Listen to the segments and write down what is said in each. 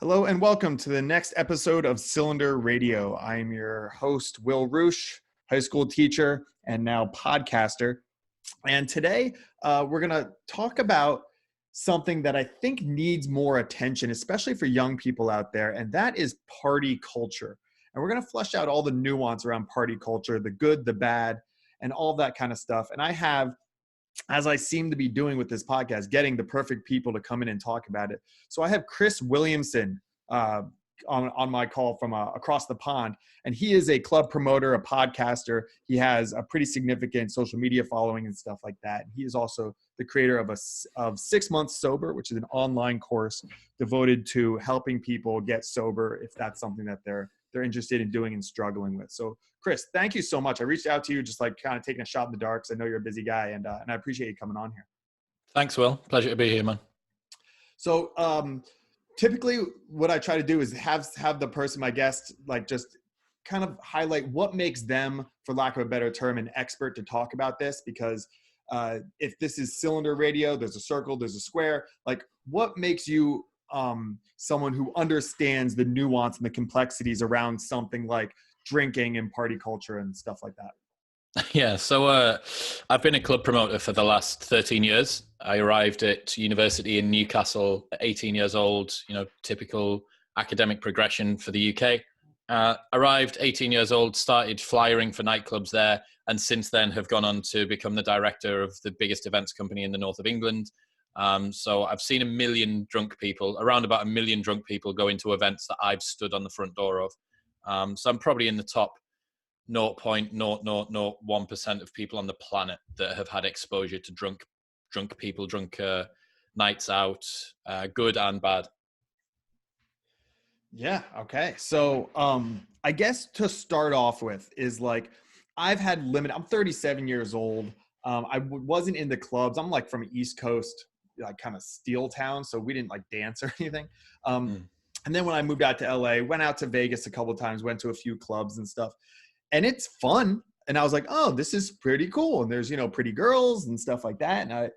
Hello and welcome to the next episode of Cylinder Radio. I am your host, Will Roosh, high school teacher and now podcaster. And today we're going to talk about something that I think needs more attention, especially for young people out there, and that is party culture. And we're going to flesh out all the nuance around party culture, the good, the bad, and all that kind of stuff. And I have, as I seem to be doing with this podcast, getting the perfect people to come in and talk about it. So I have Chris Williamson on my call from across the pond, and he is a club promoter, a podcaster. He has a pretty significant social media following and stuff like that. He is also the creator of 6 Months Sober, which is an online course devoted to helping people get sober if that's something that they're interested in doing and struggling with. So Chris, thank you so much. I reached out to you just like kind of taking a shot in the dark, because I know you're a busy guy, and I appreciate you coming on here. Thanks, Will. Pleasure to be here, man. So typically what I try to do is have the person, my guest, like just kind of highlight what makes them, for lack of a better term, an expert to talk about this. Because if this is Cylinder Radio, there's a circle, there's a square. Like, what makes you someone who understands the nuance and the complexities around something like drinking and party culture and stuff like that? Yeah, so I've been a club promoter for the last 13 years. I arrived at university in Newcastle at 18 years old, typical academic progression for the UK. Arrived 18 years old, started flyering for nightclubs there, and since then have gone on to become the director of the biggest events company in the north of England. So I've seen around about 1 million drunk people go into events that I've stood on the front door of. So I'm probably in the top 0.0001% of people on the planet that have had exposure to drunk people, nights out, good and bad. Yeah. Okay. So I guess to start off with is like, I'm 37 years old. I wasn't in the clubs. I'm like from East Coast, like kind of steel town. So we didn't like dance or anything. And then when I moved out to LA, went out to Vegas a couple of times, went to a few clubs and stuff. And it's fun. And I was like, oh, this is pretty cool. And there's, pretty girls and stuff like that. And I,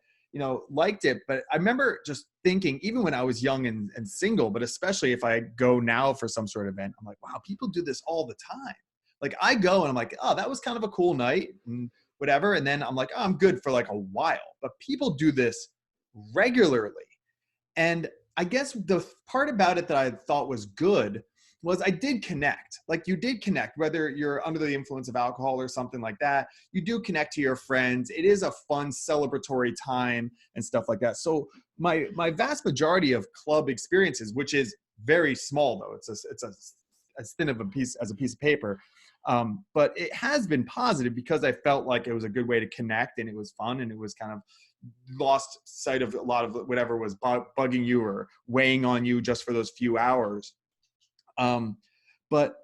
liked it. But I remember just thinking, even when I was young and single, but especially if I go now for some sort of event, I'm like, wow, people do this all the time. Like, I go and I'm like, oh, that was kind of a cool night and whatever. And then I'm like, oh, I'm good for like a while. But people do this regularly. And I guess the part about it that I thought was good was I did connect. Like, you did connect, whether you're under the influence of alcohol or something like that. You do connect to your friends. It is a fun celebratory time and stuff like that. So my vast majority of club experiences, which is very small though, it's as thin of a piece of paper, but it has been positive because I felt like it was a good way to connect, and it was fun, and it was kind of lost sight of a lot of whatever was bugging you or weighing on you just for those few hours. But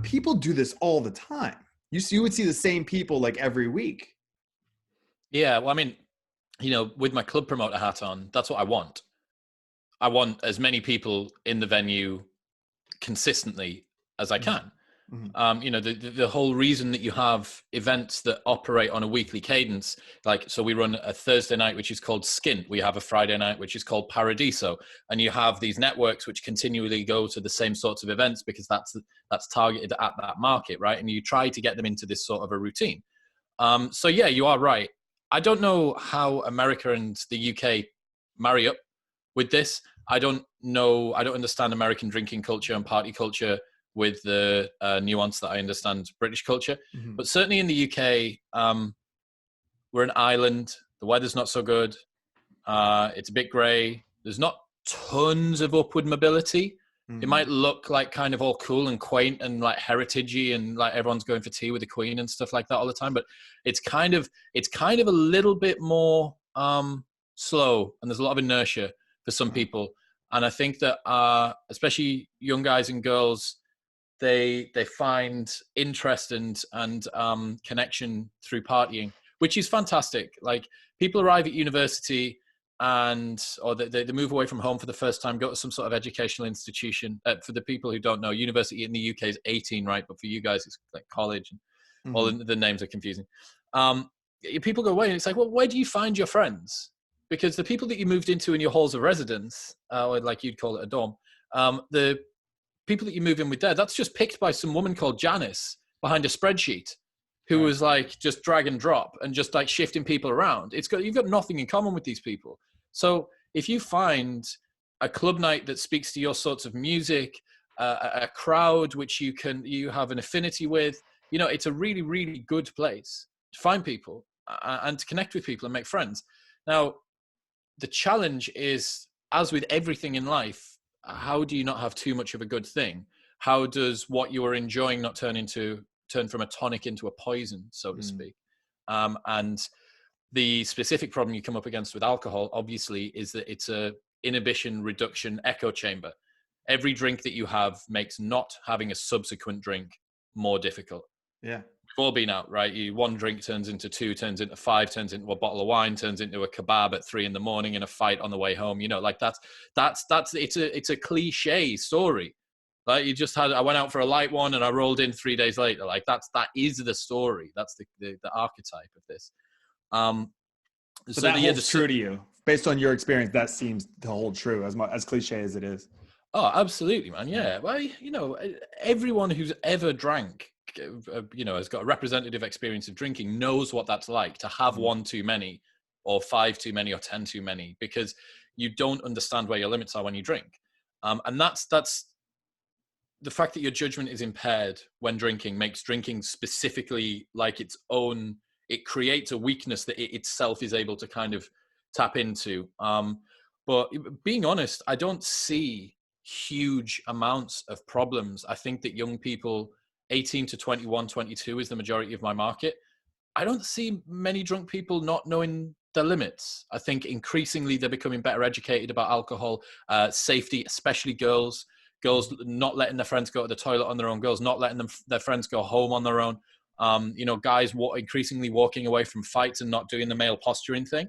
people do this all the time. You would see the same people like every week. Yeah. Well, I mean, with my club promoter hat on, that's what I want. I want as many people in the venue consistently as I can. Mm-hmm. The whole reason that you have events that operate on a weekly cadence, like, so we run a Thursday night, which is called Skint. We have a Friday night, which is called Paradiso. And you have these networks which continually go to the same sorts of events because that's targeted at that market, right? And you try to get them into this sort of a routine. So yeah, you are right. I don't know how America and the UK marry up with this. I don't understand American drinking culture and party culture with the nuance that I understand British culture. Mm-hmm. But certainly in the UK, we're an island. The weather's not so good. It's a bit grey. There's not tons of upward mobility. Mm-hmm. It might look like kind of all cool and quaint and like heritagey and like everyone's going for tea with the Queen and stuff like that all the time. But it's kind of a little bit more slow, and there's a lot of inertia for some people. And I think that especially young guys and girls, they find interest and connection through partying, which is fantastic. Like, people arrive at university or they move away from home for the first time, go to some sort of educational institution. For the people who don't know, university in the UK is 18, right? But for you guys, it's like college, and mm-hmm. all the names are confusing. People go away and it's like, well, where do you find your friends? Because the people that you moved into in your halls of residence, or like you'd call it a dorm, The people that you move in with there, that's just picked by some woman called Janice behind a spreadsheet who was like just drag and drop and just like shifting people around. You've got nothing in common with these people. So if you find a club night that speaks to your sorts of music, a crowd which you have an affinity with, it's a really, really good place to find people and to connect with people and make friends. Now, the challenge is, as with everything in life, how do you not have too much of a good thing? How does what you are enjoying not turn from a tonic into a poison, so to speak? And the specific problem you come up against with alcohol, obviously, is that it's a inhibition reduction echo chamber. Every drink that you have makes not having a subsequent drink more difficult. Yeah. We've all been out, right? One drink turns into 2, turns into 5, turns into a bottle of wine, turns into a kebab at 3 a.m, and a fight on the way home. Like it's a cliche story. Like I went out for a light one and I rolled in 3 days later. Like that is the story. That's the archetype of this. So that holds true to you, based on your experience. That seems to hold true, as cliche as it is. Oh, absolutely, man. Yeah. Well, everyone who's ever drank, has got a representative experience of drinking, knows what that's like to have one too many, or 5 too many, or 10 too many, because you don't understand where your limits are when you drink. And that's the fact that your judgment is impaired when drinking makes drinking specifically like its own. It creates a weakness that it itself is able to kind of tap into. But being honest, I don't see huge amounts of problems. I think that young people, 18 to 21, 22 is the majority of my market. I don't see many drunk people not knowing their limits. I think increasingly they're becoming better educated about alcohol, safety, especially girls not letting their friends go to the toilet on their own, girls not letting their friends go home on their own. Guys increasingly walking away from fights and not doing the male posturing thing.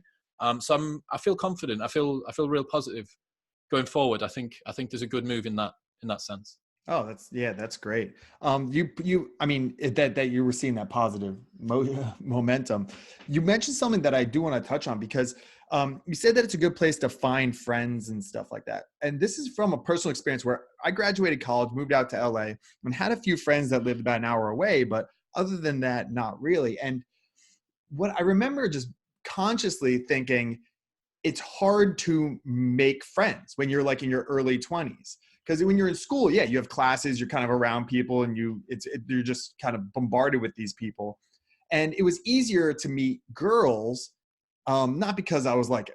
So I feel confident. I feel real positive going forward. I think there's a good move in that sense. Oh, that's great. I mean, that you were seeing that positive momentum. You mentioned something that I do want to touch on, because you said that it's a good place to find friends and stuff like that. And this is from a personal experience where I graduated college, moved out to LA, and had a few friends that lived about an hour away, but other than that, not really. And what I remember just consciously thinking, it's hard to make friends when you're like in your early 20s. Because when you're in school, yeah, you have classes, you're kind of around people, and you're just kind of bombarded with these people. And it was easier to meet girls, not because I was like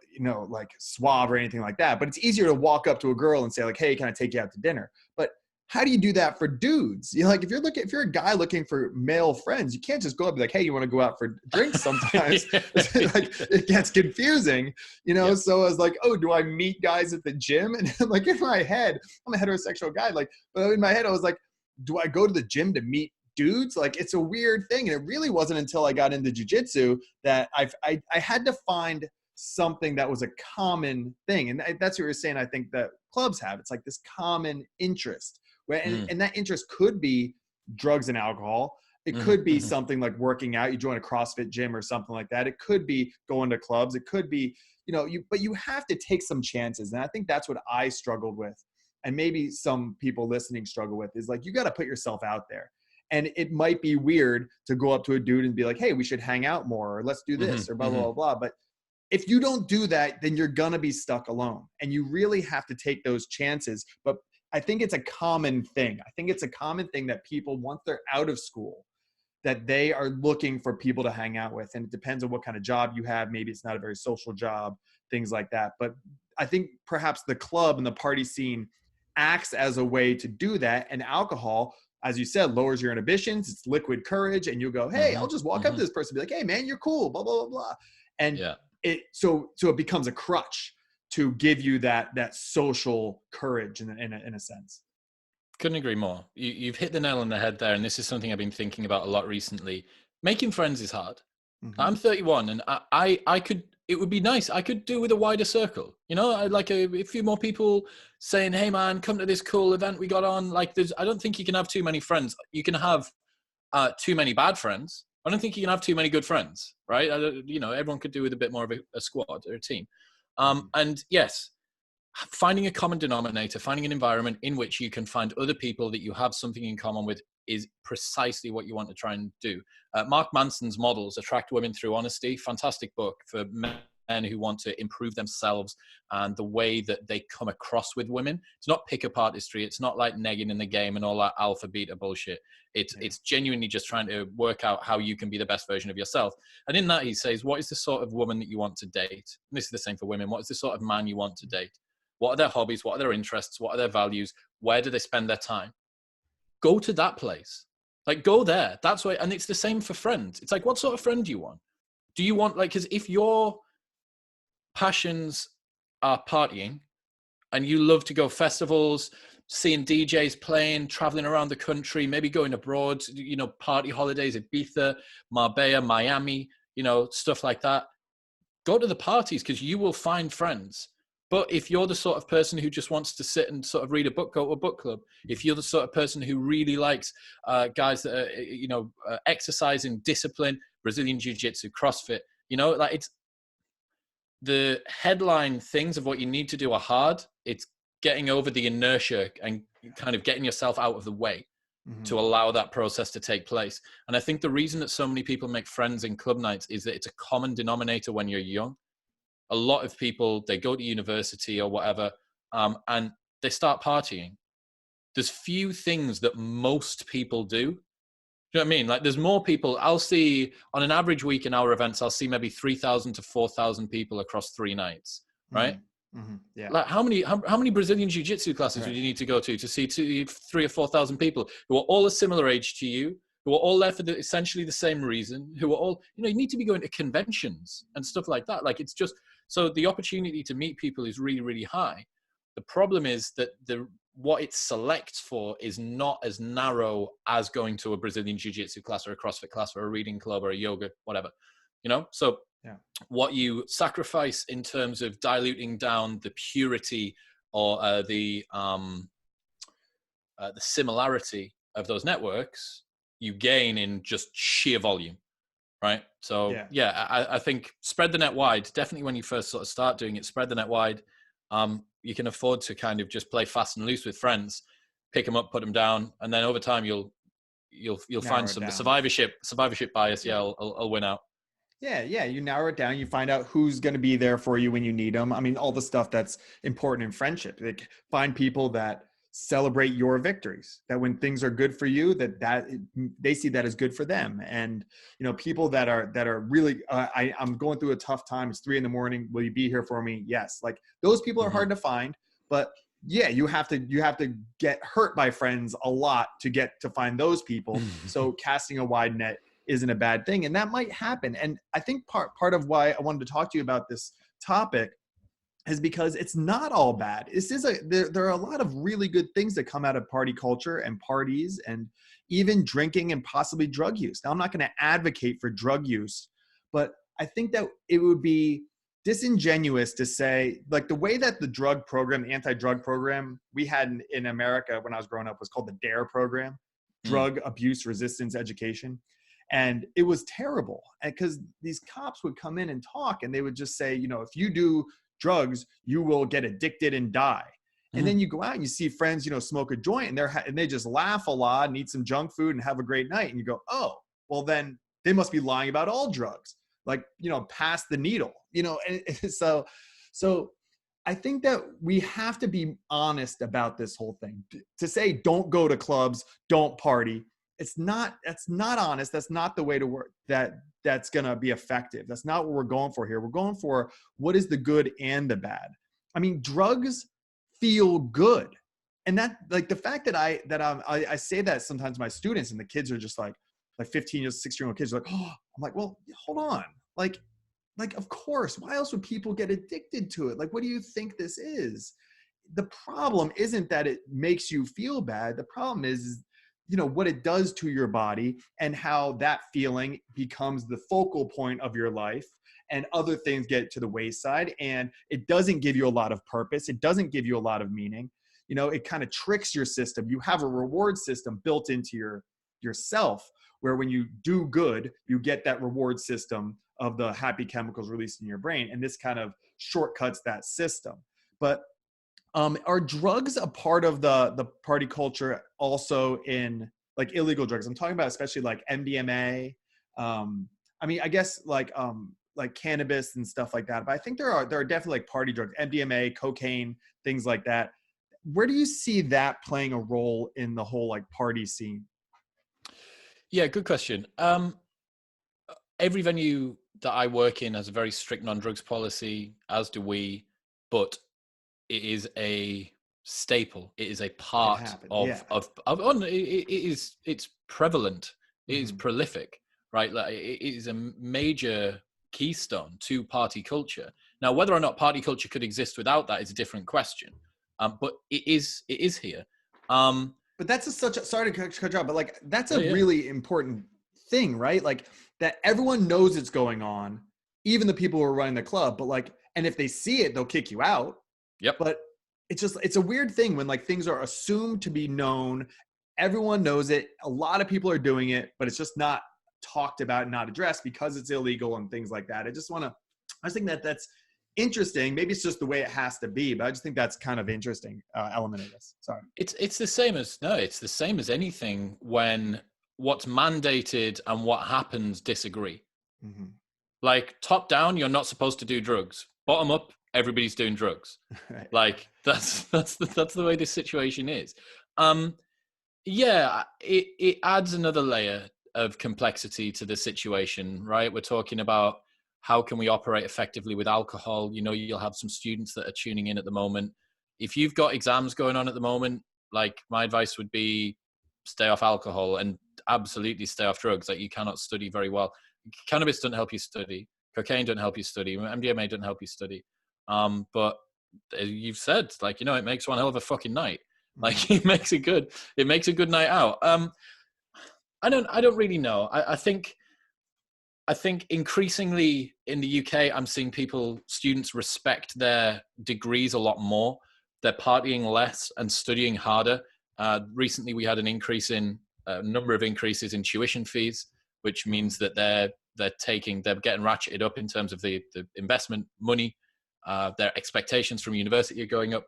suave or anything like that, but it's easier to walk up to a girl and say like, hey, can I take you out to dinner? But how do you do that for dudes? Like if you're a guy looking for male friends, you can't just go up and be like, hey, you want to go out for drinks sometimes? Like it gets confusing, Yeah. So I was like, oh, do I meet guys at the gym? And like in my head, I'm a heterosexual guy. But in my head, I was like, do I go to the gym to meet dudes? Like it's a weird thing. And it really wasn't until I got into jiu-jitsu that I had to find something that was a common thing. And that's what you're saying. I think that clubs have, it's like this common interest. And that interest could be drugs and alcohol. It could be something like working out. You join a CrossFit gym or something like that. It could be going to clubs. It could be, but you have to take some chances. And I think that's what I struggled with. And maybe some people listening struggle with, is like, you got to put yourself out there. And it might be weird to go up to a dude and be like, hey, we should hang out more, or let's do this, or blah, blah, blah, blah. But if you don't do that, then you're going to be stuck alone. And you really have to take those chances. But I think it's a common thing. I think it's a common thing that people, once they're out of school, that they are looking for people to hang out with. And it depends on what kind of job you have. Maybe it's not a very social job, things like that. But I think perhaps the club and the party scene acts as a way to do that. And alcohol, as you said, lowers your inhibitions. It's liquid courage. And you go, hey, I'll just walk up to this person and be like, hey, man, you're cool, blah, blah, blah, blah. And so it becomes a crutch to give you that social courage in a sense. Couldn't agree more. You've hit the nail on the head there. And this is something I've been thinking about a lot recently. Making friends is hard. I'm 31 and I could, it would be nice. I could do with a wider circle. I'd like a few more people saying, hey man, come to this cool event we got on. Like I don't think you can have too many friends. You can have too many bad friends. I don't think you can have too many good friends, right? Everyone could do with a bit more of a squad or a team. And yes, finding a common denominator, finding an environment in which you can find other people that you have something in common with is precisely what you want to try and do. Mark Manson's Models, Attract Women Through Honesty, fantastic book for men who want to improve themselves and the way that they come across with women. It's not pick-up artistry. It's not like negging in the game and all that alpha beta bullshit. It's genuinely just trying to work out how you can be the best version of yourself. And in that, he says, what is the sort of woman that you want to date? And this is the same for women. What is the sort of man you want to date? What are their hobbies? What are their interests? What are their values? Where do they spend their time? Go to that place. Like, go there. That's why. And it's the same for friends. It's like, what sort of friend do you want? Do you want, like, because if your passions are partying and you love to go festivals, seeing DJs playing, traveling around the country, maybe going abroad, you know, party holidays, Ibiza, Marbella, Miami, you know, stuff like that. Go to the parties because you will find friends. But if you're the sort of person who just wants to sit and sort of read a book, go to a book club. If you're the sort of person who really likes guys that are, you know, exercising, discipline, Brazilian Jiu-Jitsu, CrossFit, you know, like, it's the headline things of what you need to do are hard. It's getting over the inertia and kind of getting yourself out of the way to allow that process to take place. And I think the reason that so many people make friends in club nights is that it's a common denominator when you're young. A lot of people, they go to university or whatever, and they start partying. There's few things that most people do. Do you know what I mean? Like, there's more people. I'll see, on an average week in our events, I'll see maybe 3,000 to 4,000 people across 3 nights, right? Yeah. Like, how many Brazilian Jiu-Jitsu classes would you need to go to see 3,000 or 4,000 people who are all a similar age to you, who are all there for essentially the same reason, who are all, you know, you need to be going to conventions and stuff like that. Like, it's just, so the opportunity to meet people is really, really high. The problem is that what it selects for is not as narrow as going to a Brazilian Jiu-Jitsu class or a CrossFit class or a reading club or a yoga, whatever, you know? So what you sacrifice in terms of diluting down the purity or the similarity of those networks, you gain in just sheer volume. Right. So I think spread the net wide. Definitely when you first sort of start doing it, spread the net wide. You can afford to kind of just play fast and loose with friends, pick them up, put them down, and then over time you'll find some survivorship bias. Yeah, I'll win out. Yeah, you narrow it down. You find out who's going to be there for you when you need them. I mean, all the stuff that's important in friendship. Like, find people that celebrate your victories, that when things are good for you, that they see that as good for them. And, you know, people that are really I'm going through a tough time, it's 3 a.m, will you be here for me? Yes. Like, those people are hard to find, but yeah, you have to get hurt by friends a lot to get to find those people. So casting a wide net isn't a bad thing, and that might happen. And I think part of why I wanted to talk to you about this topic is because it's not all bad. There are a lot of really good things that come out of party culture and parties, and even drinking and possibly drug use. Now, I'm not going to advocate for drug use, but I think that it would be disingenuous to say, like, the way that the drug program, the anti-drug program we had in America when I was growing up was called the DARE program, Drug Abuse Resistance Education. And it was terrible, because these cops would come in and talk, and they would just say, you know, if you do drugs, you will get addicted and die. And then you go out and you see friends, you know, smoke a joint, and they just laugh a lot and eat some junk food and have a great night. And you go, oh, well, then they must be lying about all drugs, like, you know, pass the needle, you know. And so I think that we have to be honest about this whole thing. To say don't go to clubs, don't party, that's not honest. That's not the way to work. That's going to be effective. That's not what we're going for here. We're going for what is the good and the bad. I mean, drugs feel good. And that, like, the fact that I say that sometimes to my students, and the kids are just like 15 years, 16-year-old kids are like, oh, I'm like, well, hold on. Like, of course, why else would people get addicted to it? Like, what do you think this is? The problem isn't that it makes you feel bad. The problem is, you know, what it does to your body, and how that feeling becomes the focal point of your life, and other things get to the wayside, and it doesn't give you a lot of purpose. It doesn't give you a lot of meaning. You know, it kind of tricks your system. You have a reward system built into yourself, where when you do good, you get that reward system of the happy chemicals released in your brain. And this kind of shortcuts that system. But Are drugs a part of the party culture also in like illegal drugs? I'm talking about especially like MDMA. I mean, I guess like cannabis and stuff like that. But I think there are definitely like party drugs, MDMA, cocaine, things like that. Where do you see that playing a role in the whole like party scene? Yeah, good question. Every venue that I work in has a very strict non-drugs policy, as do we, but it is a staple. It is a It part happened. Yeah. it's prevalent. It is Mm-hmm. prolific, right? Like it is a major keystone to party culture. Now, whether or not party culture could exist without that is a different question. But it is here. But that's sorry to cut you off, but like that's a Yeah. really important thing, right? Like that everyone knows it's going on, even the people who are running the club. But like, and if they see it, they'll kick you out. Yep. But it's a weird thing when like things are assumed to be known. Everyone knows it. A lot of people are doing it, but it's just not talked about, not addressed because it's illegal and things like that. I just think that's interesting. Maybe it's just the way it has to be, but I just think that's kind of interesting element of this. Sorry. It's the same as anything when what's mandated and what happens disagree. Mm-hmm. Like top down, you're not supposed to do drugs. Bottom up, everybody's doing drugs. Right. Like that's the way this situation is. Yeah, it adds another layer of complexity to the situation, right? We're talking about how can we operate effectively with alcohol. You know, you'll have some students that are tuning in at the moment. If you've got exams going on at the moment, like my advice would be stay off alcohol and absolutely stay off drugs. Like you cannot study very well. Cannabis doesn't help you study. Cocaine doesn't help you study. MDMA doesn't help you study. But as you've said, like, you know, it makes one hell of a fucking night. Like it makes a good night out. I don't really know. I think increasingly in the UK, I'm seeing students respect their degrees a lot more. They're partying less and studying harder. Recently, we had a number of increases in tuition fees, which means that they're getting ratcheted up in terms of the investment money. Their expectations from university are going up.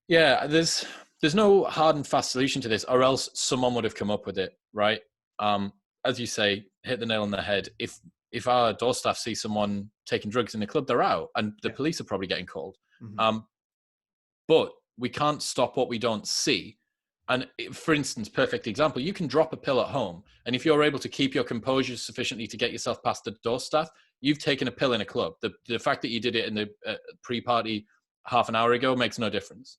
Yeah, there's no hard and fast solution to this, or else someone would have come up with it, right? As you say, hit the nail on the head. If our door staff see someone taking drugs in the club, they're out, and the police are probably getting called. Mm-hmm. But we can't stop what we don't see. And for instance, perfect example, you can drop a pill at home, and if you're able to keep your composure sufficiently to get yourself past the door staff, you've taken a pill in a club. The fact that you did it in the pre-party half an hour ago makes no difference.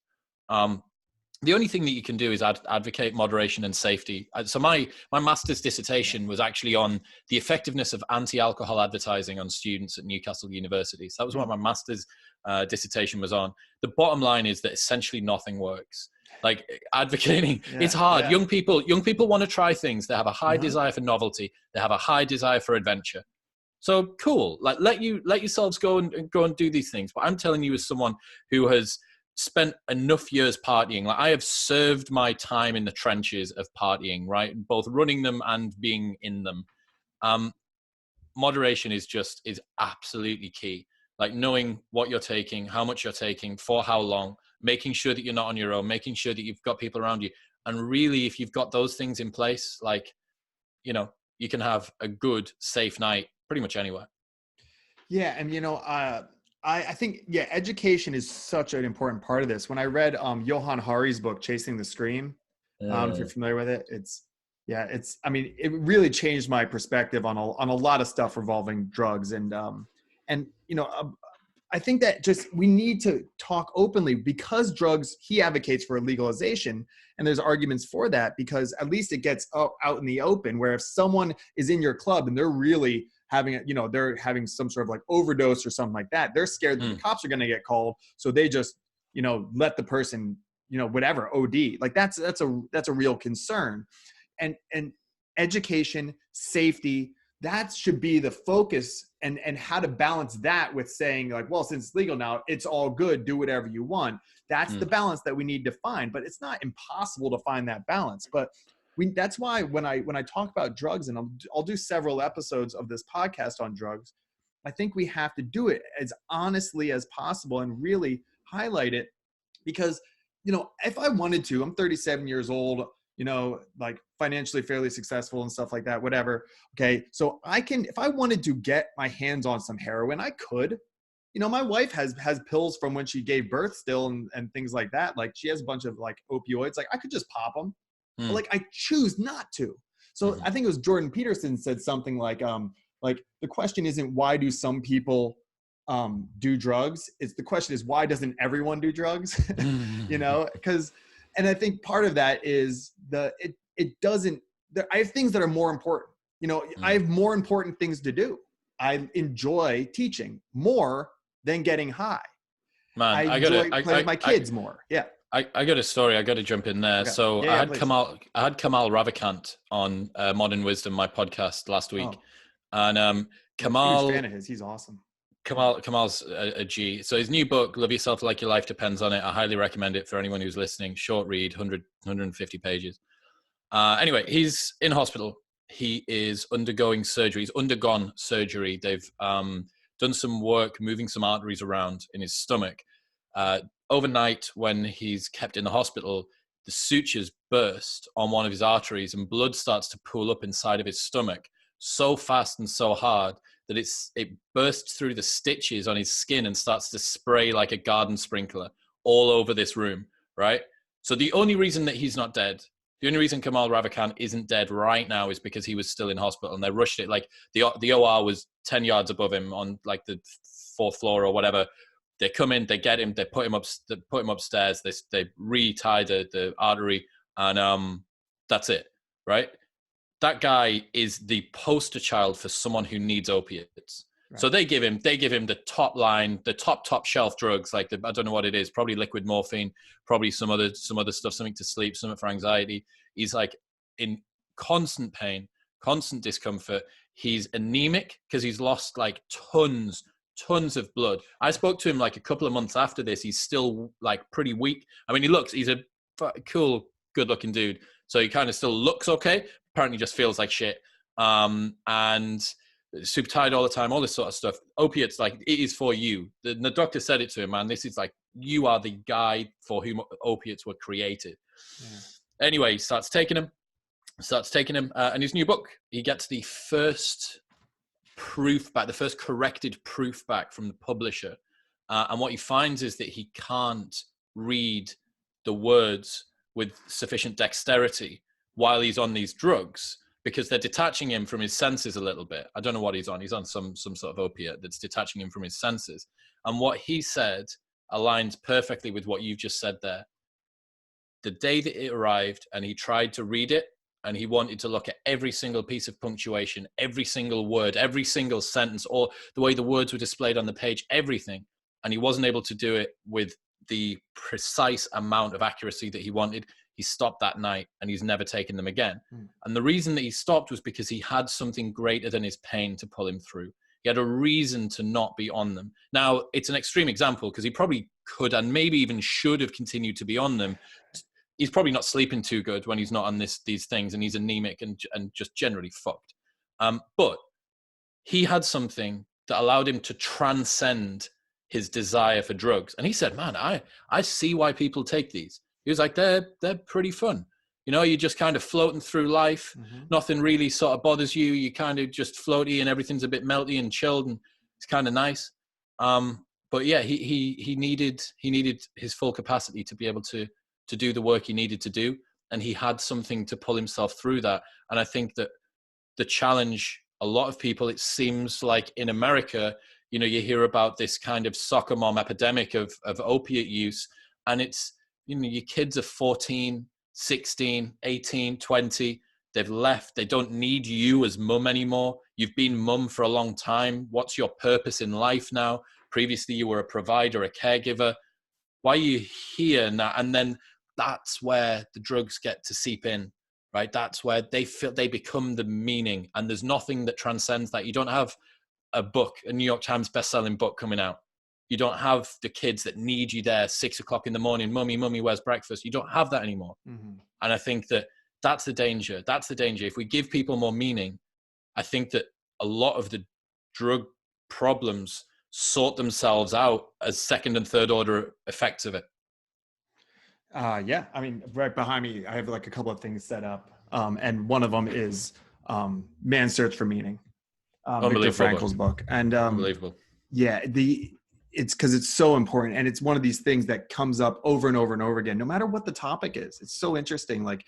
The only thing that you can do is advocate moderation and safety. So my master's dissertation was actually on the effectiveness of anti-alcohol advertising on students at Newcastle University. So that was what my master's dissertation was on. The bottom line is that essentially nothing works. Like advocating, it's hard. Young people want to try things. They have a high desire for novelty. They have a high desire for adventure. So cool. Like let yourselves go and do these things. But I'm telling you, as someone who has spent enough years partying, like I have served my time in the trenches of partying, right? Both running them and being in them. Moderation is absolutely key. Like knowing what you're taking, how much you're taking, for how long, making sure that you're not on your own, making sure that you've got people around you. And really, if you've got those things in place, like, you know, you can have a good, safe night pretty much anywhere. Yeah. And, you know, I think, education is such an important part of this. When I read Johann Hari's book, Chasing the Scream, if you're familiar with it, I mean, it really changed my perspective on a lot of stuff revolving drugs. And you know, I think that we need to talk openly because drugs, he advocates for legalization, and there's arguments for that because at least it gets out in the open, where if someone is in your club and they're really they're having some sort of like overdose or something like that, they're scared that the cops are going to get called. So they just, let the person, whatever, OD. Like that's a real concern. And education, safety, that should be the focus, and how to balance that with saying like, well, since it's legal now, it's all good, do whatever you want. That's the balance that we need to find, but it's not impossible to find that balance. But that's why when I talk about drugs, and I'll do several episodes of this podcast on drugs, I think we have to do it as honestly as possible and really highlight it because, if I wanted to, I'm 37 years old, like financially fairly successful and stuff like that, whatever. Okay. So if I wanted to get my hands on some heroin, I could. My wife has pills from when she gave birth still, and things like that. Like, she has a bunch of like opioids. Like, I could just pop them, but like, I choose not to. So I think it was Jordan Peterson said something like the question isn't why do some people do drugs? The question is, why doesn't everyone do drugs? Because, and I think part of that is it doesn't, I have things that are more important. I have more important things to do. I enjoy teaching more than getting high. Man, I enjoy playing with my kids more. Yeah. I got a story. I got to jump in there. Okay. So Yeah, I had please. Kamal Ravikant on Modern Wisdom, my podcast last week, and Kamal, I'm a huge fan of his. He's awesome. Kamal's a G. So his new book, Love Yourself Like Your Life Depends on It. I highly recommend it for anyone who's listening. Short read, 150 pages. Anyway, he's in hospital. He is undergoing surgery. He's undergone surgery. They've done some work moving some arteries around in his stomach. Overnight, when he's kept in the hospital, the sutures burst on one of his arteries and blood starts to pool up inside of his stomach so fast and so hard that it bursts through the stitches on his skin and starts to spray like a garden sprinkler all over this room, right? So the only reason that he's not dead, the only reason Kamal Ravikant isn't dead right now is because he was still in hospital, and they rushed it. Like the OR was 10 yards above him on like the 4th floor or whatever. They come in, they get him, they put him upstairs, they re-tie the artery, and that's it, right? That guy is the poster child for someone who needs opiates. Right. So they give him the top line, the top shelf drugs, like I don't know what it is, probably liquid morphine, probably some other stuff, something to sleep, something for anxiety. He's like in constant pain, constant discomfort. He's anemic because he's lost like tons of blood. I spoke to him like a couple of months after this. He's still like pretty weak. I mean, he's a cool, good looking dude. So he kind of still looks okay. Apparently just feels like shit. And super tired all the time, all this sort of stuff. Opiates, like, it is for you. The doctor said it to him, man. This is like, you are the guy for whom opiates were created. Yeah. Anyway, he starts taking him. And his new book, he gets the first proof back, the first corrected proof back from the publisher. And what he finds is that he can't read the words with sufficient dexterity while he's on these drugs, because they're detaching him from his senses a little bit. I don't know what he's on. He's on some sort of opiate that's detaching him from his senses. And what he said aligns perfectly with what you've just said there. The day that it arrived and he tried to read it, and he wanted to look at every single piece of punctuation, every single word, every single sentence, or the way the words were displayed on the page, everything. And he wasn't able to do it with the precise amount of accuracy that he wanted. He stopped that night, and he's never taken them again. And the reason that he stopped was because he had something greater than his pain to pull him through. He had a reason to not be on them. Now, it's an extreme example because he probably could and maybe even should have continued to be on them. He's probably not sleeping too good when he's not on these things, and he's anemic and just generally fucked. But he had something that allowed him to transcend his desire for drugs. And he said, man, I see why people take these. He was like, they're pretty fun. You're just kind of floating through life. Mm-hmm. Nothing really sort of bothers you. You kind of just floaty, and everything's a bit melty and chilled, and it's kind of nice. But yeah, he needed his full capacity to be able to do the work he needed to do. And he had something to pull himself through that. And I think that the challenge, a lot of people, it seems like in America, you hear about this kind of soccer mom epidemic of opiate use. And it's, your kids are 14, 16, 18, 20. They've left. They don't need you as mum anymore. You've been mum for a long time. What's your purpose in life now? Previously, you were a provider, a caregiver. Why are you here now? And then that's where the drugs get to seep in, right? That's where they become the meaning. And there's nothing that transcends that. You don't have a book, a New York Times bestselling book coming out. You don't have the kids that need you there 6 o'clock in the morning. Mummy, where's breakfast? You don't have that anymore. Mm-hmm. And I think that's the danger. That's the danger. If we give people more meaning, I think that a lot of the drug problems sort themselves out as second and third order effects of it. Yeah, I mean, right behind me, I have like a couple of things set up, and one of them is "Man's Search for Meaning," Viktor Unbelievable book. Frankl's book, and Unbelievable. yeah, it's because it's so important, and it's one of these things that comes up over and over and over again, no matter what the topic is. It's so interesting. Like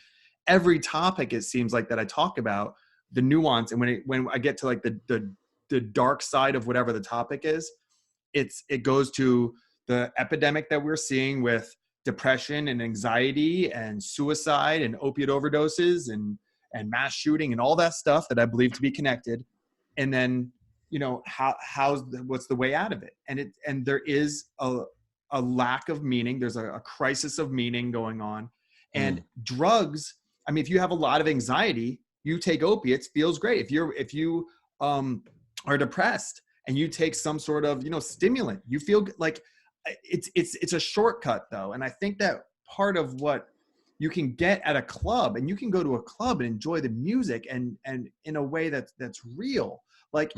every topic, it seems like that I talk about the nuance, and when I get to like the dark side of whatever the topic is, it goes to the epidemic that we're seeing with depression and anxiety and suicide and opiate overdoses and mass shooting and all that stuff that I believe to be connected. And then, what's the way out of it? And there is a lack of meaning. There's a crisis of meaning going on. And drugs, I mean, if you have a lot of anxiety, you take opiates, feels great. If you are depressed and you take some sort of, stimulant, you feel like it's a shortcut though. And I think that part of what you can get at a club, and you can go to a club and enjoy the music and in a way that's real. Like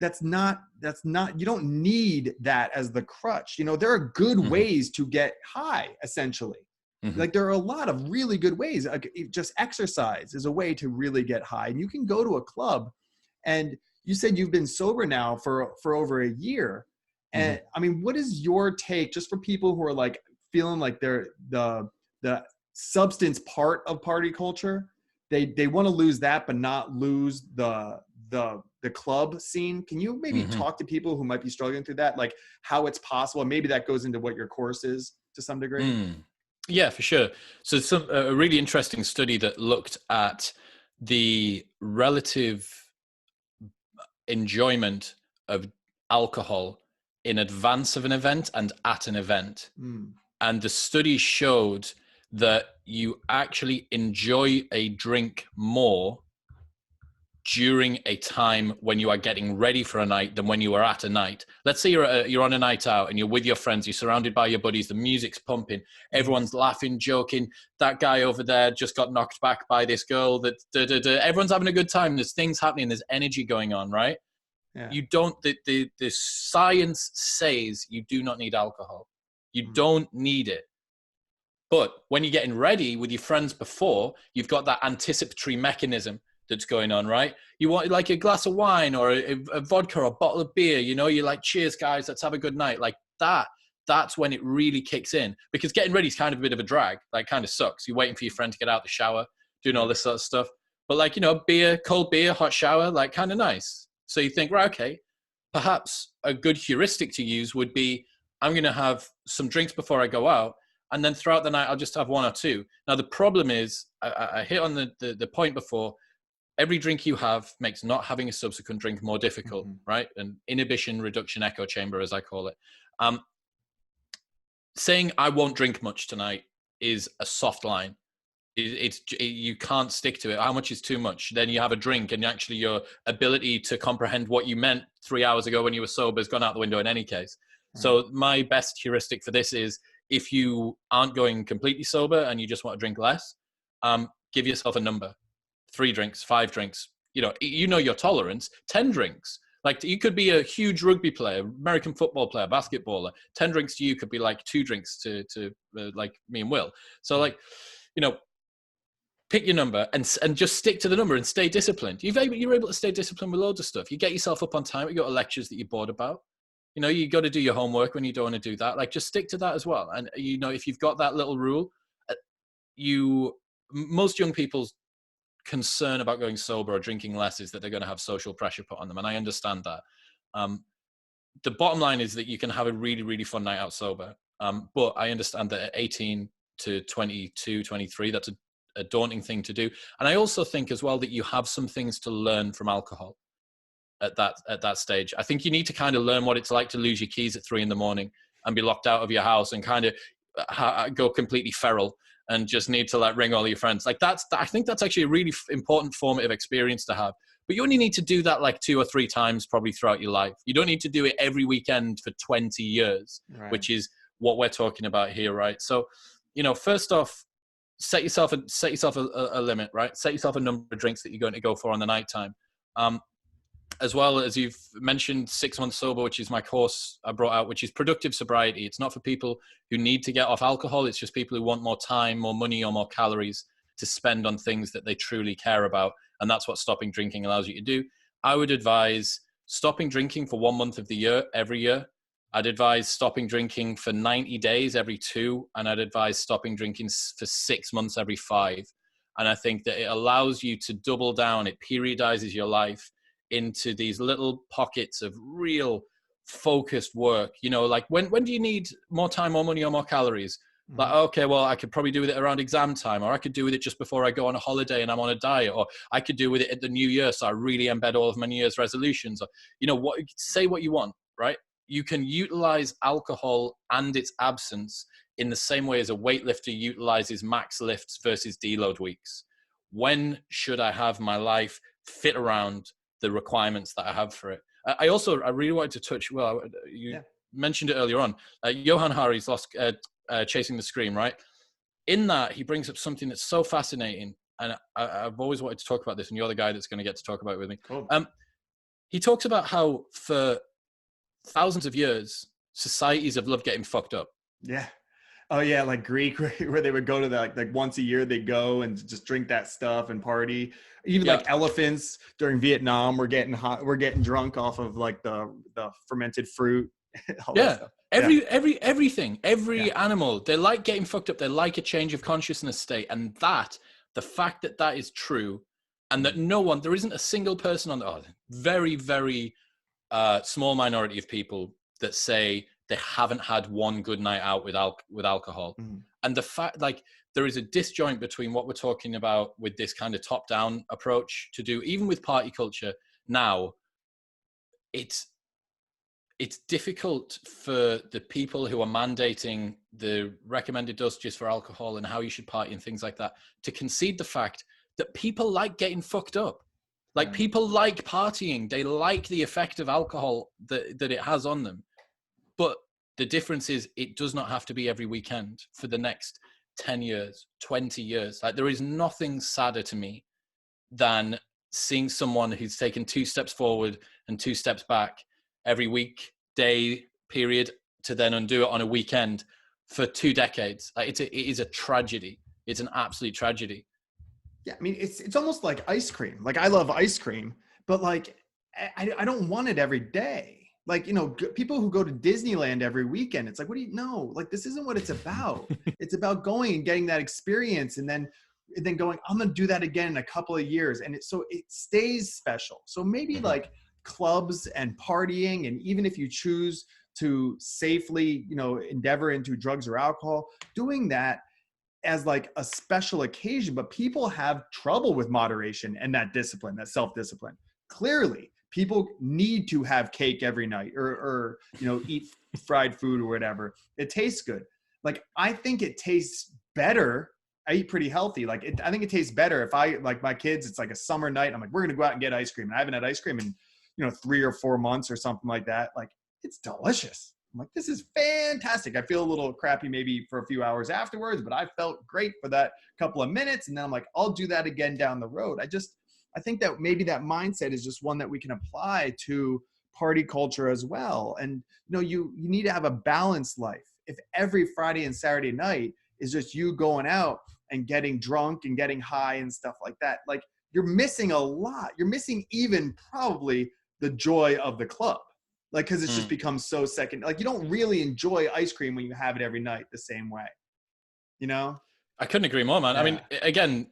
that's not, you don't need that as the crutch. There are good ways to get high, essentially. Like there are a lot of really good ways. Like just exercise is a way to really get high. And you can go to a club, and you said you've been sober now for over a year. And I mean, what is your take just for people who are like feeling like they're the substance part of party culture? They want to lose that, but not lose the club scene. Can you maybe talk to people who might be struggling through that, like how it's possible? And maybe that goes into what your course is to some degree. Yeah, for sure. So a really interesting study that looked at the relative enjoyment of alcohol in advance of an event and at an event. And the study showed that you actually enjoy a drink more during a time when you are getting ready for a night than when you are at a night. Let's say you're on a night out and you're with your friends, you're surrounded by your buddies, the music's pumping, everyone's laughing, joking, that guy over there just got knocked back by this girl, everyone's having a good time, there's things happening, there's energy going on, right? Yeah. You don't, the science says you do not need alcohol. You don't need it. But when you're getting ready with your friends before, you've got that anticipatory mechanism that's going on, right? You want like a glass of wine or a vodka or a bottle of beer, you're like, cheers guys, let's have a good night. Like that's when it really kicks in, because getting ready is kind of a bit of a drag, like kind of sucks. You're waiting for your friend to get out of the shower, doing all this sort of stuff. But like, beer, cold beer, hot shower, like kind of nice. So you think, right, okay, perhaps a good heuristic to use would be, I'm going to have some drinks before I go out, and then throughout the night, I'll just have one or two. Now, the problem is, I hit on the point before, every drink you have makes not having a subsequent drink more difficult, right? An inhibition reduction echo chamber, as I call it. Saying I won't drink much tonight is a soft line. You can't stick to it. How much is too much? Then you have a drink, and actually your ability to comprehend what you meant 3 hours ago when you were sober has gone out the window in any case. Right. So my best heuristic for this is, if you aren't going completely sober and you just want to drink less, give yourself a number. 3 drinks, 5 drinks, your tolerance, 10 drinks. Like you could be a huge rugby player, American football player, basketballer. 10 drinks to you could be like 2 drinks to like me and Will. So like, pick your number and just stick to the number and stay disciplined. You're able to stay disciplined with loads of stuff. You get yourself up on time. You go to lectures that you're bored about. You got to do your homework when you don't want to do that. Like just stick to that as well. And if you've got that little rule, most young people's concern about going sober or drinking less is that they're going to have social pressure put on them. And I understand that. The bottom line is that you can have a really, really fun night out sober. But I understand that at 18 to 22, 23, that's a daunting thing to do. And I also think as well that you have some things to learn from alcohol at that stage. I think you need to kind of learn what it's like to lose your keys at 3 a.m. and be locked out of your house and kind of go completely feral and just need to like ring all your friends. Like I think that's actually a really important formative experience to have. But you only need to do that like 2 or 3 times probably throughout your life. You don't need to do it every weekend for 20 years, right, which is what we're talking about here, right? So, first off, set yourself a limit, right? Set yourself a number of drinks that you're going to go for on the nighttime. as well as you've mentioned 6 months sober, which is my course I brought out, which is productive sobriety. It's not for people who need to get off alcohol. It's just people who want more time, more money, or more calories to spend on things that they truly care about. And that's what stopping drinking allows you to do. I would advise stopping drinking for 1 month of the year, every year. I'd advise stopping drinking for 90 days every 2. And I'd advise stopping drinking for 6 months every 5. And I think that it allows you to double down. It periodizes your life into these little pockets of real focused work. You know, like when do you need more time, more money, or more calories? Like, okay, well, I could probably do with it around exam time, or I could do with it just before I go on a holiday and I'm on a diet, or I could do with it at the new year. So I really embed all of my New Year's resolutions. Or, you know, say what you want, right? You can utilize alcohol and its absence in the same way as a weightlifter utilizes max lifts versus deload weeks. When should I have my life fit around the requirements that I have for it? I really wanted to touch, well, you mentioned it earlier on, Johan Hari's lost Chasing the Scream, right? In that, he brings up something that's so fascinating, and I've always wanted to talk about this, and you're the guy that's going to get to talk about it with me. Cool. He talks about how for thousands of years, societies have loved getting fucked up. Yeah. Oh yeah, like Greek, where they would go to that, like once a year they go and just drink that stuff and party. Even like elephants during Vietnam were getting hot, we're getting drunk off of like the fermented fruit. Everything, every animal, they like getting fucked up. They like a change of consciousness state, and the fact that is true, and that there isn't a single person on the very, very small minority of people that say they haven't had one good night out with alcohol. And the fact, like, there is a disjoint between what we're talking about with this kind of top-down approach to do, even with party culture now. It's difficult for the people who are mandating the recommended dosages for alcohol and how you should party and things like that to concede the fact that people like getting fucked up. Like, people like partying. They like the effect of alcohol that it has on them. But the difference is it does not have to be every weekend for the next 10 years, 20 years. Like, there is nothing sadder to me than seeing someone who's taken 2 steps forward and 2 steps back every week, day, period, to then undo it on a weekend for 2 decades. Like, it is a tragedy. It's an absolute tragedy. Yeah, I mean, it's almost like ice cream. Like, I love ice cream, but like, I don't want it every day. Like, you know, people who go to Disneyland every weekend, it's like, what do you know? Like, this isn't what it's about. It's about going and getting that experience, and then going, I'm going to do that again in a couple of years. And so it stays special. So maybe like clubs and partying, and even if you choose to safely, you know, endeavor into drugs or alcohol, doing that as like a special occasion. But people have trouble with moderation and that discipline, that self-discipline. Clearly, people need to have cake every night, or you know, eat fried food or whatever. It tastes good. Like, I think it tastes better. I eat pretty healthy. Like, I think it tastes better if I, like my kids, it's like a summer night, I'm like, we're going to go out and get ice cream. And I haven't had ice cream in, you know, 3 or 4 months or something like that. Like, it's delicious. I'm like, this is fantastic. I feel a little crappy maybe for a few hours afterwards, but I felt great for that couple of minutes. And then I'm like, I'll do that again down the road. I think that maybe that mindset is just one that we can apply to party culture as well. And, you know, you need to have a balanced life. If every Friday and Saturday night is just you going out and getting drunk and getting high and stuff like that, like, you're missing a lot. You're missing even probably the joy of the club. Like, cause it's just become so second. Like, you don't really enjoy ice cream when you have it every night the same way, you know? I couldn't agree more, man. Yeah. I mean, again,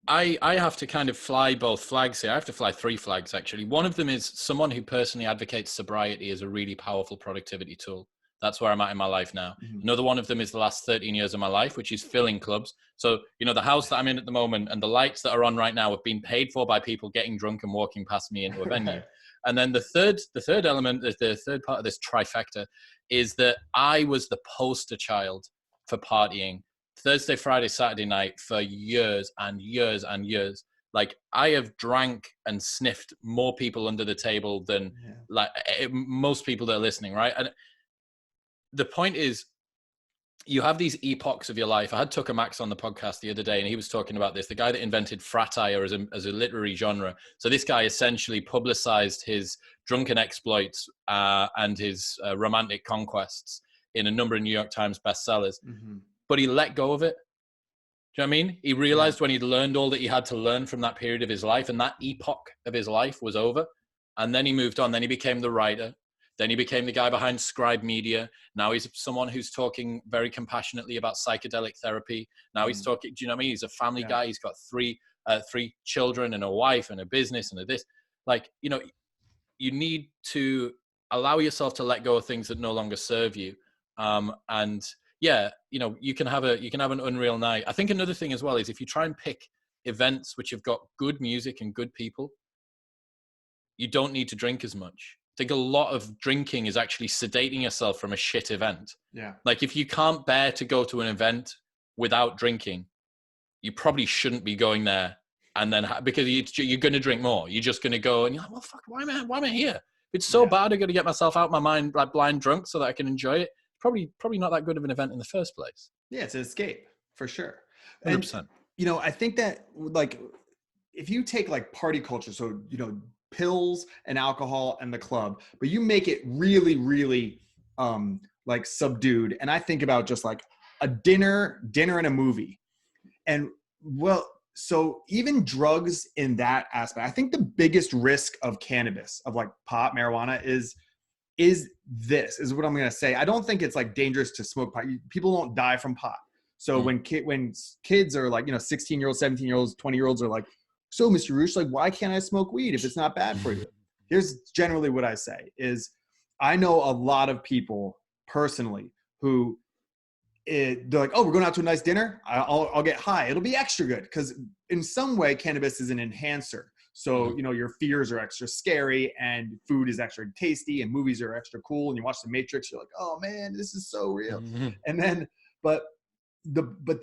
I have to kind of fly both flags here. I have to fly 3 flags, actually. One of them is someone who personally advocates sobriety as a really powerful productivity tool. That's where I'm at in my life now. Another one of them is the last 13 years of my life, which is filling clubs. So, you know, the house that I'm in at the moment and the lights that are on right now have been paid for by people getting drunk and walking past me into a venue. And then the third element, the third part of this trifecta, is that I was the poster child for partying Thursday, Friday, Saturday night for years and years and years. Like, I have drank and sniffed more people under the table than like most people that are listening, right? And the point is, you have these epochs of your life. I had Tucker Max on the podcast the other day, and he was talking about this. The guy that invented fratire as a literary genre. So this guy essentially publicized his drunken exploits and his romantic conquests in a number of New York Times bestsellers. Mm-hmm. But he let go of it. Do you know what I mean? He realized when he'd learned all that he had to learn from that period of his life, and that epoch of his life was over. And then he moved on. Then he became the writer. Then he became the guy behind Scribe Media. Now he's someone who's talking very compassionately about psychedelic therapy. Now he's talking, do you know what I mean? He's a family guy. He's got three children and a wife and a business and a this. Like, you know, you need to allow yourself to let go of things that no longer serve you. And yeah, you know, you can have an unreal night. I think another thing as well is if you try and pick events which have got good music and good people, you don't need to drink as much. I think a lot of drinking is actually sedating yourself from a shit event. Yeah. Like if you can't bear to go to an event without drinking, you probably shouldn't be going there. And then because you're going to drink more, you're just going to go and you're like, well, fuck, why am I here? It's so bad. I got to get myself out of my mind like blind drunk so that I can enjoy it. Probably not that good of an event in the first place. Yeah, it's an escape for sure. 100%. And, you know, I think that like if you take like party culture, so you know, pills and alcohol and the club, but you make it really, really like subdued. And I think about just like a dinner and a movie. And well, so even drugs in that aspect, I think the biggest risk of cannabis, of like pot, marijuana is what I'm going to say. I don't think it's like dangerous to smoke pot. People don't die from pot. So when kids are like, you know, 16-year-olds, 17-year-olds, 20-year-olds are like, so Mr. Roosh, like, why can't I smoke weed if it's not bad for you? Here's generally what I say is I know a lot of people personally who they're like, oh, we're going out to a nice dinner. I'll get high. It'll be extra good. Because in some way, cannabis is an enhancer. So, you know, your fears are extra scary and food is extra tasty and movies are extra cool. And you watch The Matrix, you're like, oh man, this is so real. And then, but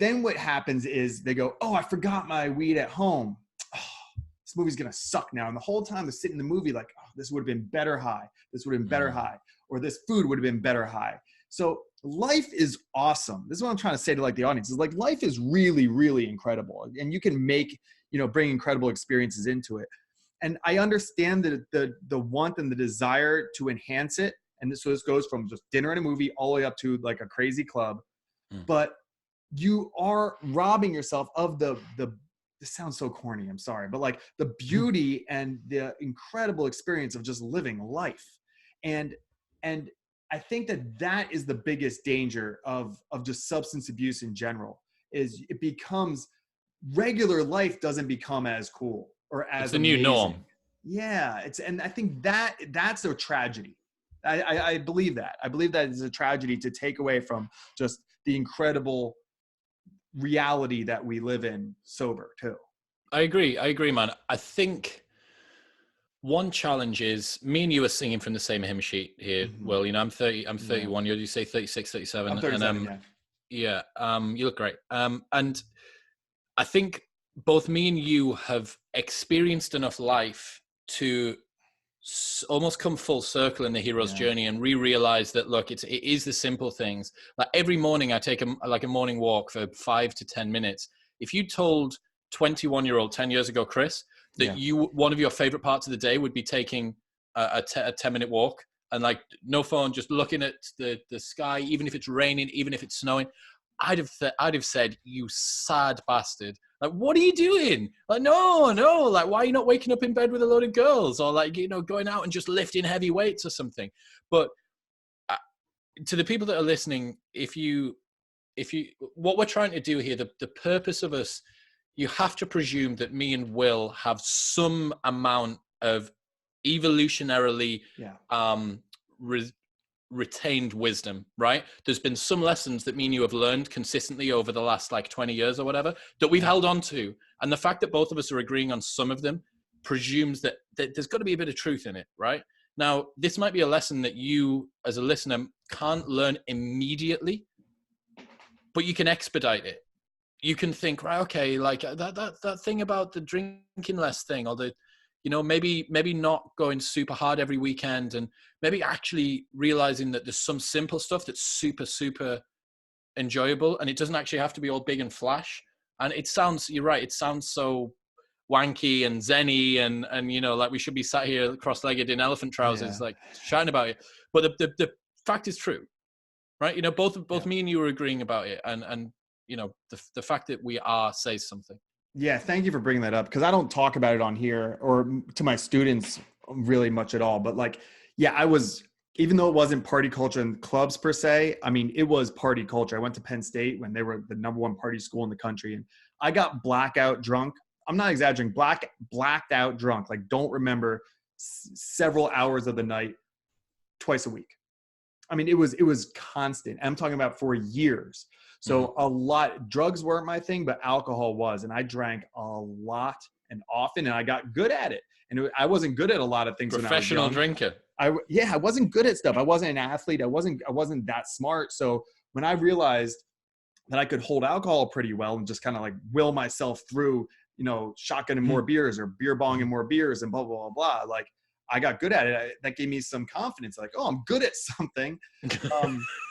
then what happens is they go, oh, I forgot my weed at home. Oh, this movie's going to suck now. And the whole time they're sitting in the movie like, oh, this would have been better high. This would have been better high. Or this food would have been better high. So life is awesome. This is what I'm trying to say to like the audience is like, life is really, really incredible. And you can make, you know, bring incredible experiences into it. And I understand that the want and the desire to enhance it. And so this goes from just dinner and a movie all the way up to like a crazy club. But you are robbing yourself of this sounds so corny, I'm sorry, but like the beauty and the incredible experience of just living life. And I think that is the biggest danger of just substance abuse in general, is it becomes regular life doesn't become as cool or as the new norm. Yeah. And I think that's a tragedy. I believe that. I believe that is a tragedy to take away from just the incredible reality that we live in sober too. I agree, man. I think one challenge is me and you are singing from the same hymn sheet here. Well, you know, I'm 31. Yeah. You say 36, 37. I'm 37, yeah. You look great. And I think both me and you have experienced enough life to almost come full circle in the hero's journey and realize that, look, it is the simple things. Like every morning I take a morning walk for 5 to 10 minutes. If you told 21-year-old 10 years ago, Chris, that one of your favorite parts of the day would be taking a 10-minute walk and like no phone, just looking at the sky, even if it's raining, even if it's snowing, I'd have said, you sad bastard. Like, what are you doing? Like, no. Like, why are you not waking up in bed with a load of girls or like, you know, going out and just lifting heavy weights or something? But to the people that are listening, if you, what we're trying to do here, the purpose of us, you have to presume that me and Will have some amount of evolutionarily retained wisdom, right? There's been some lessons that me and you have learned consistently over the last like 20 years or whatever that we've held on to. And the fact that both of us are agreeing on some of them presumes that there's got to be a bit of truth in it, right? Now, this might be a lesson that you as a listener can't learn immediately, but you can expedite it. You can think, right, okay, like that thing about the drinking less thing, or the, you know, maybe not going super hard every weekend, and maybe actually realizing that there's some simple stuff that's super, super enjoyable, and it doesn't actually have to be all big and flash. And it sounds, you're right, it sounds so wanky and zenny and you know, like we should be sat here cross-legged in elephant trousers, like chatting about it. But the fact is true, right? You know, both me and you were agreeing about it, and you know, the fact that we are says something. Yeah, thank you for bringing that up, because I don't talk about it on here or to my students really much at all. But like, yeah, I was, even though it wasn't party culture in clubs per se, I mean, it was party culture. I went to Penn State when they were the #1 party school in the country, and I got blackout drunk. I'm not exaggerating, blacked out drunk, like don't remember several hours of the night twice a week. I mean, it was constant. I'm talking about for years. So a lot, drugs weren't my thing, but alcohol was. And I drank a lot and often, and I got good at it. And I wasn't good at a lot of things Professional when I was young. drinker. I wasn't good at stuff. I wasn't an athlete. I wasn't that smart. So when I realized that I could hold alcohol pretty well and just kind of like will myself through, you know, shotgunning more beers or beer bonging more beers and blah, blah, blah, blah. Like I got good at it. That gave me some confidence. Like, oh, I'm good at something.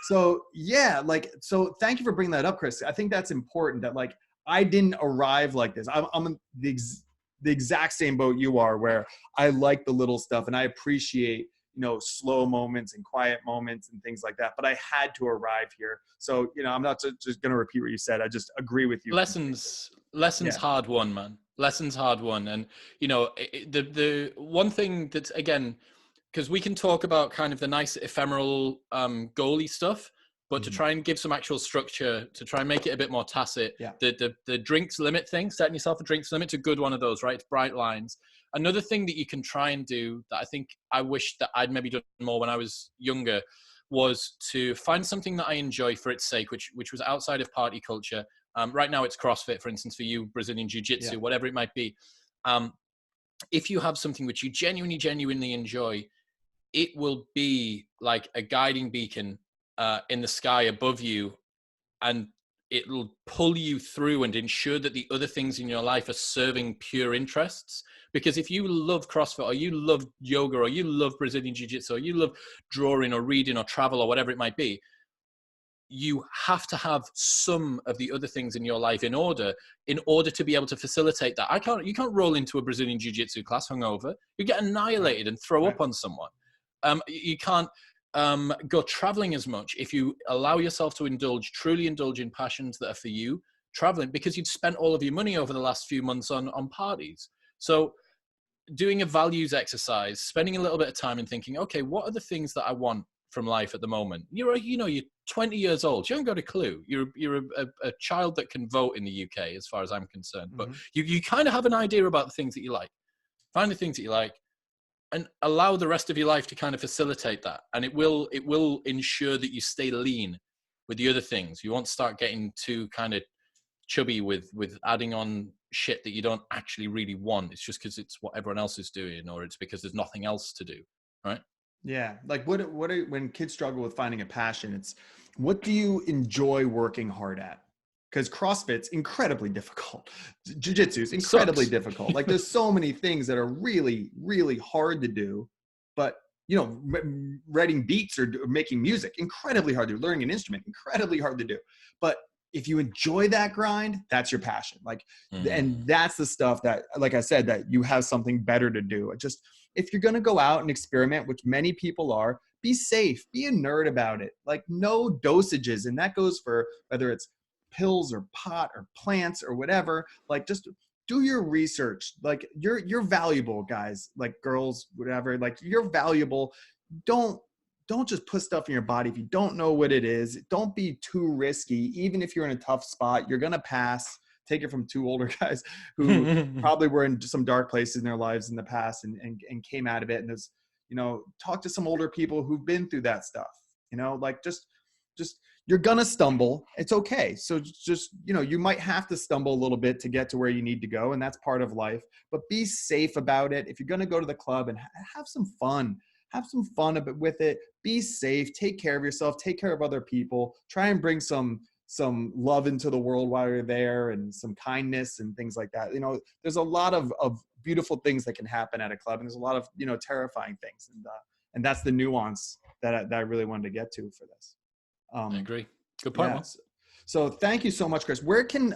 So yeah, like, so thank you for bringing that up, Chris. I think that's important, that like, I didn't arrive like this. I'm in the exact same boat you are, where I like the little stuff and I appreciate, you know, slow moments and quiet moments and things like that. But I had to arrive here. So, you know, I'm not just going to repeat what you said. I just agree with you. Lessons hard won, man. Lessons hard won. And, you know, the one thing that's, again, because we can talk about kind of the nice ephemeral goalie stuff, but to try and give some actual structure, to try and make it a bit more tacit, the drinks limit thing, setting yourself a drinks limit, a good one of those, right? It's bright lines. Another thing that you can try and do that I think I wish that I'd maybe done more when I was younger was to find something that I enjoy for its sake, which was outside of party culture. Right now it's CrossFit, for instance, for you, Brazilian Jiu-Jitsu, whatever it might be. If you have something which you genuinely enjoy, it will be like a guiding beacon in the sky above you, and it'll pull you through and ensure that the other things in your life are serving pure interests. Because if you love CrossFit, or you love yoga, or you love Brazilian Jiu-Jitsu, or you love drawing or reading or travel or whatever it might be, you have to have some of the other things in your life in order to be able to facilitate that. You can't roll into a Brazilian Jiu-Jitsu class hungover. You get annihilated and throw up on someone. You can't go traveling as much if you allow yourself to truly indulge in passions that are for you, traveling, because you've spent all of your money over the last few months on parties. So doing a values exercise, spending a little bit of time and thinking, okay, what are the things that I want from life at the moment? You're 20 years old. You haven't got a clue. You're a child that can vote in the UK, as far as I'm concerned. But you kind of have an idea about the things that you like. Find the things that you like, and allow the rest of your life to kind of facilitate that. And it will ensure that you stay lean with the other things. You won't start getting too kind of chubby with adding on shit that you don't actually really want. It's just because it's what everyone else is doing, or it's because there's nothing else to do, right? Yeah. Like when kids struggle with finding a passion, it's what do you enjoy working hard at? Because CrossFit's incredibly difficult. Jiu-Jitsu is incredibly difficult. Like there's so many things that are really, really hard to do. But, you know, writing beats or making music, incredibly hard to do. Learning an instrument, incredibly hard to do. But if you enjoy that grind, that's your passion. Like, and that's the stuff that, like I said, that you have something better to do. Just, if you're going to go out and experiment, which many people are, be safe, be a nerd about it. Like no dosages. And that goes for whether it's pills or pot or plants or whatever. Like just do your research. Like you're valuable, guys, like girls, whatever, like you're valuable. Don't just put stuff in your body if you don't know what it is. Don't be too risky. Even if you're in a tough spot, you're going to pass. Take it from two older guys who probably were in some dark places in their lives in the past and came out of it. And there's, you know, talk to some older people who've been through that stuff, you know, like just you're going to stumble. It's okay. So just, you know, you might have to stumble a little bit to get to where you need to go. And that's part of life, but be safe about it. If you're going to go to the club and have some fun with it, be safe, take care of yourself, take care of other people, try and bring some love into the world while you're there and some kindness and things like that. You know, there's a lot of beautiful things that can happen at a club, and there's a lot of, you know, terrifying things. And that's the nuance that I really wanted to get to for this. I agree. Good point. Yeah. So thank you so much, Chris. Where can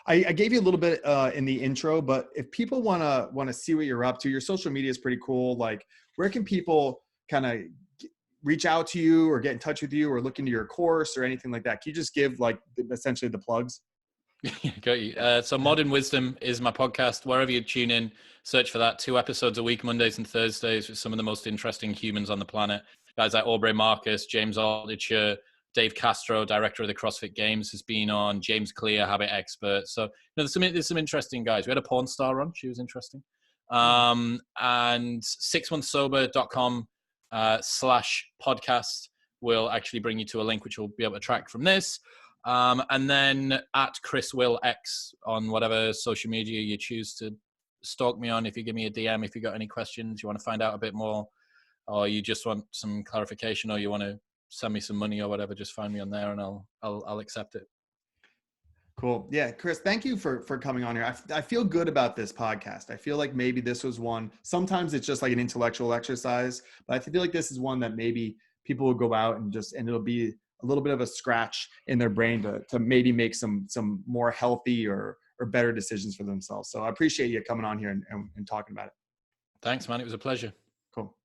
I gave you a little bit in the intro, but if people wanna see what you're up to, your social media is pretty cool. Like, where can people kind of reach out to you or get in touch with you or look into your course or anything like that? Can you just give like essentially the plugs? Got you. So Modern Wisdom is my podcast. Wherever you tune in, search for that. 2 episodes a week, Mondays and Thursdays, with some of the most interesting humans on the planet. Guys like Aubrey Marcus, James Altucher, Dave Castro, director of the CrossFit Games, has been on. James Clear, habit expert. So there's some interesting guys. We had a porn star on. She was interesting. And 6monthsober.com /podcast will actually bring you to a link which you'll be able to track from this. And then at Chris Will X on whatever social media you choose to stalk me on. If you give me a DM, if you got any questions, you want to find out a bit more, or you just want some clarification, or you want to send me some money or whatever, just find me on there and I'll accept it. Cool. Yeah, Chris, thank you for coming on here. I feel good about this podcast. I feel like maybe this was one, sometimes it's just like an intellectual exercise, but I feel like this is one that maybe people will go out and it'll be a little bit of a scratch in their brain to maybe make some more healthy or better decisions for themselves. So I appreciate you coming on here and talking about it. Thanks, man. It was a pleasure. Cool.